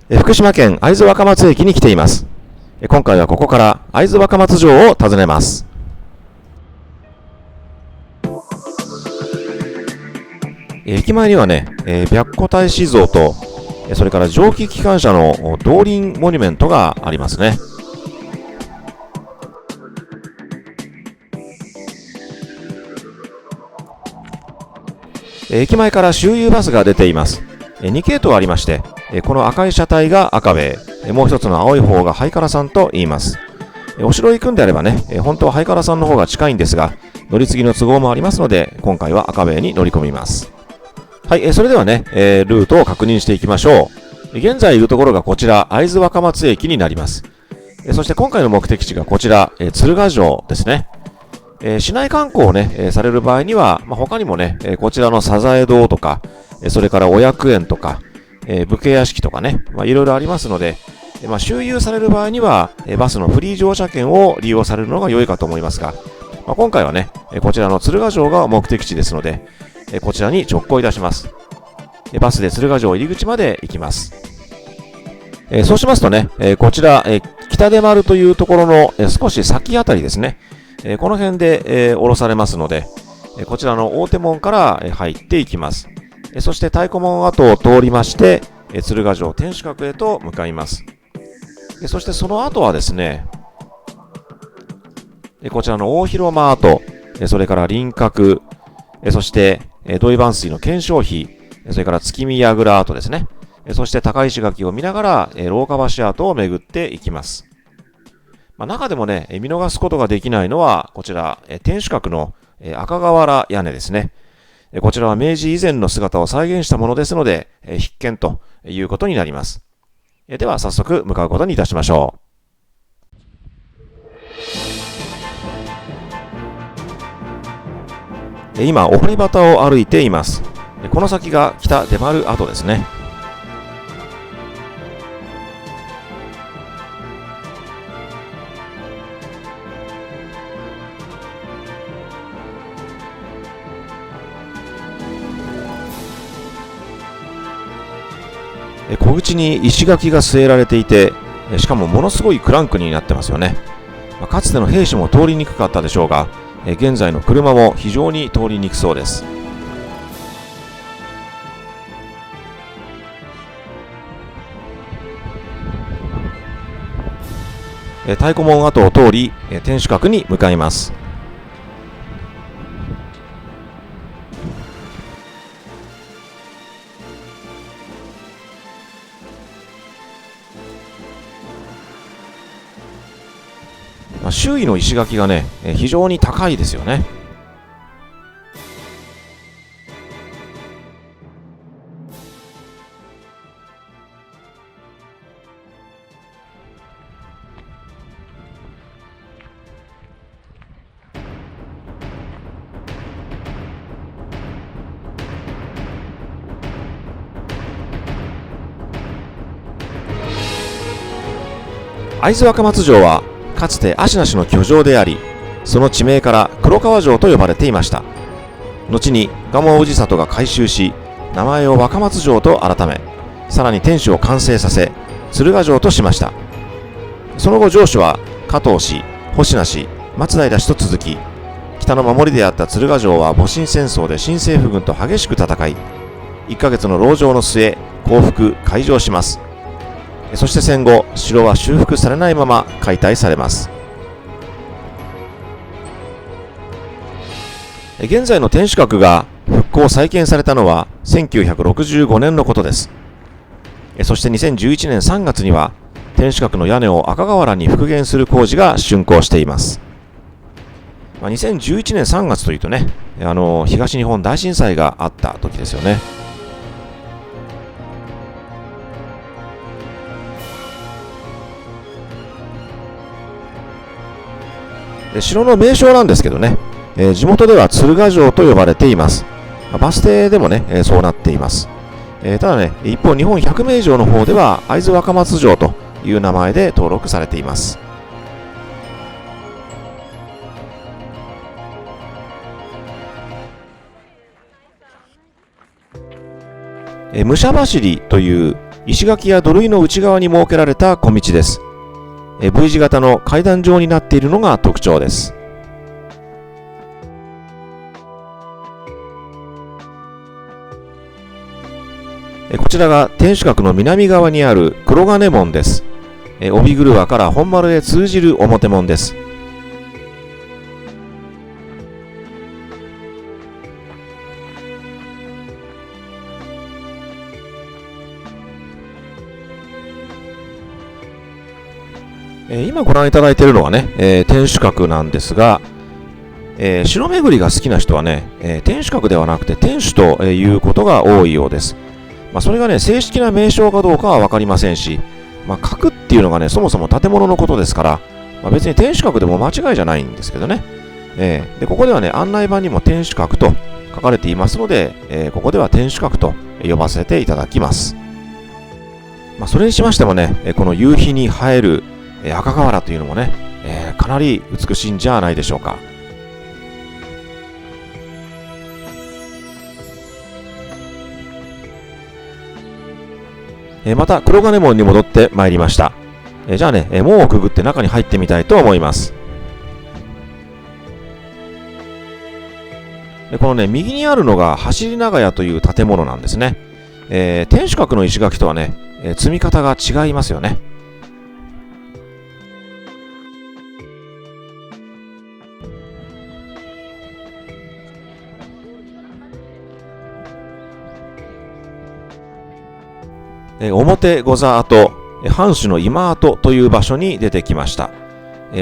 福島県会津若松駅に来ています。今回はここから会津若松城を訪ねます。駅前にはね、白虎隊士像と、それから蒸気機関車の動輪モニュメントがありますね。駅前から周遊バスが出ています。2系統ありまして、この赤い車体が赤兵衛、もう一つの青い方がハイカラさんと言います。お城行くんであればね、本当はハイカラさんの方が近いんですが、乗り継ぎの都合もありますので、今回は赤兵衛に乗り込みます。はい、それではね、ルートを確認していきましょう。現在いるところがこちら、会津若松駅になります。そして今回の目的地がこちら、鶴ヶ城ですね。市内観光をね、される場合には、他にもね、こちらのサザエ堂とか、それからお薬園とか、武家屋敷とかね、いろいろありますので、周遊される場合には、バスのフリー乗車券を利用されるのが良いかと思いますが、今回はね、こちらの鶴ヶ城が目的地ですので、こちらに直行いたします。バスで鶴ヶ城入り口まで行きます。そうしますとね、こちら、北出丸というところの少し先あたりですね、この辺で降ろされますので、こちらの大手門から入っていきます。そして太鼓門跡を通りまして、鶴ヶ城天守閣へと向かいます。そしてその後はですね、こちらの大広間跡、それから輪郭、そして土井番水の顕彰碑、それから月見櫓跡ですね、そして高石垣を見ながら廊下橋跡を巡っていきます。中でもね、見逃すことができないのはこちら天守閣の赤瓦屋根ですね。こちらは明治以前の姿を再現したものですので必見ということになります。では早速向かうことにいたしましょう。今お堀端を歩いています。この先が北出丸跡ですね。小口に石垣が据えられていて、しかもものすごいクランクになってますよね。かつての兵士も通りにくかったでしょうが、現在の車も非常に通りにくそうです。太鼓門跡を通り天守閣に向かいます。周囲の石垣がね、非常に高いですよね。会津若松城はかつて芦名氏の居城であり、その地名から黒川城と呼ばれていました。後に蒲生氏里が改修し、名前を若松城と改め、さらに天守を完成させ鶴ヶ城としました。その後城主は加藤氏、保科氏、松平氏と続き、北の守りであった鶴ヶ城は戊辰戦争で新政府軍と激しく戦い、1ヶ月の籠城の末降伏開城します。そして戦後、城は修復されないまま解体されます。現在の天守閣が復興再建されたのは1965年のことです。そして2011年3月には天守閣の屋根を赤瓦に復元する工事が竣工しています。2011年3月というとね、東日本大震災があった時ですよね。城の名称なんですけどね、地元では鶴ヶ城と呼ばれています。バス停でもね、そうなっています。ただね、一方日本百名城の方では会津若松城という名前で登録されています。武者走りという石垣や土塁の内側に設けられた小道です。V 字型の階段状になっているのが特徴です。こちらが天守閣の南側にある黒金門です。帯車から本丸へ通じる表門です。今ご覧いただいているのはね、天守閣なんですが、城巡りが好きな人はね、天守閣ではなくて天守ということが多いようです。それがね、正式な名称かどうかは分かりませんし、閣っていうのがね、そもそも建物のことですから、別に天守閣でも間違いじゃないんですけどね。で、ここではね、案内板にも天守閣と書かれていますので、ここでは天守閣と呼ばせていただきます。それにしましてもね、この夕日に映える赤瓦というのもね、かなり美しいんじゃないでしょうか。また黒金門に戻ってまいりました。じゃあね、門をくぐって中に入ってみたいと思います。このね、右にあるのが走り長屋という建物なんですね。天守閣の石垣とはね、積み方が違いますよね。表御座跡、藩主の今跡という場所に出てきました。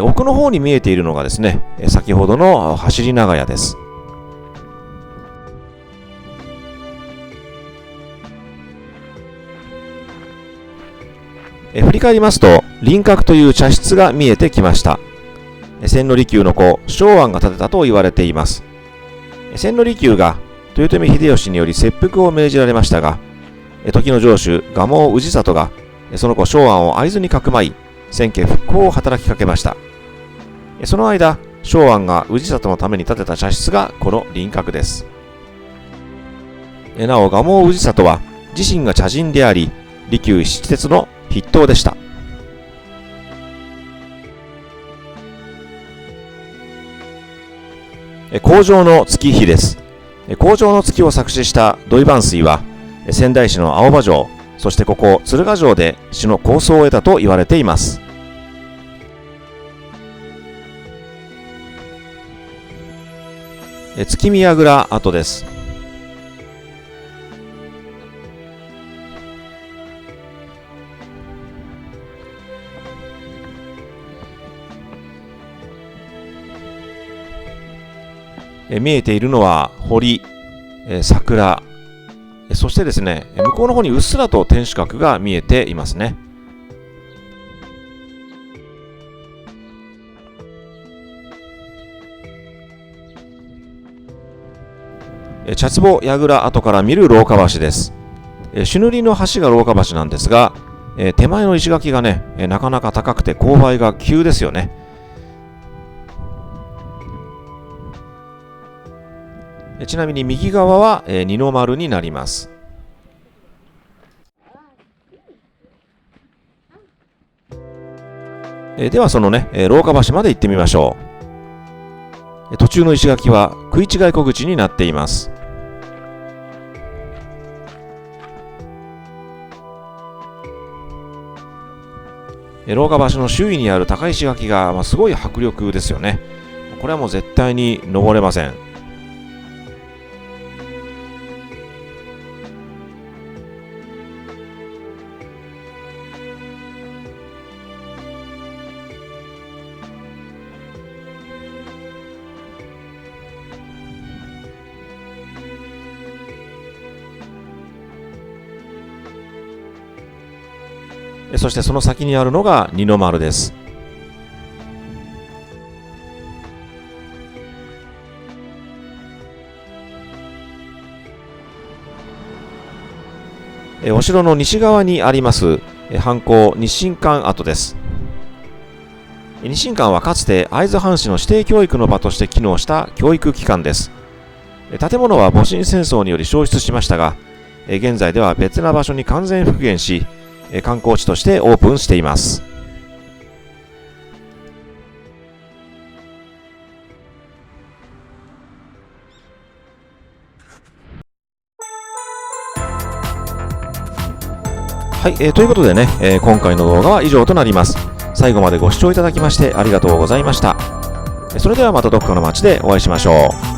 奥の方に見えているのがですね、先ほどの走り長屋です。振り返りますと、輪郭という茶室が見えてきました。千利休の子、松庵が建てたと言われています。千利休が豊臣秀吉により切腹を命じられましたが、時の城主、蒲生氏郷が、その子松庵を会津にかくまい、千家復興を働きかけました。その間、松庵が氏郷のために建てた茶室がこの輪郭です。なお、蒲生氏郷は、自身が茶人であり、利休七鉄の筆頭でした。皇城の月碑です。皇城の月を作詞した土井万水は、仙台市の青葉城、そしてここ鶴ヶ城で詩の構想を得たと言われています。月見櫓跡です。見えているのは堀、桜、そしてですね、向こうの方にうっすらと天守閣が見えていますね。茶壺櫓跡から見る廊下橋です。朱塗りの橋が廊下橋なんですが、手前の石垣がね、なかなか高くて勾配が急ですよね。ちなみに右側は二の丸になります。ではそのね、廊下橋まで行ってみましょう。途中の石垣は食い違い小口になっています。廊下橋の周囲にある高い石垣が、すごい迫力ですよね。これはもう絶対に登れません。そしてその先にあるのが二の丸です。お城の西側にあります藩校日新館跡です。日新館はかつて会津藩士の指定教育の場として機能した教育機関です。建物は戊辰戦争により焼失しましたが、現在では別な場所に完全復元し、観光地としてオープンしています。はい、ということでね、今回の動画は以上となります。最後までご視聴いただきましてありがとうございました。それではまたどこかの街でお会いしましょう。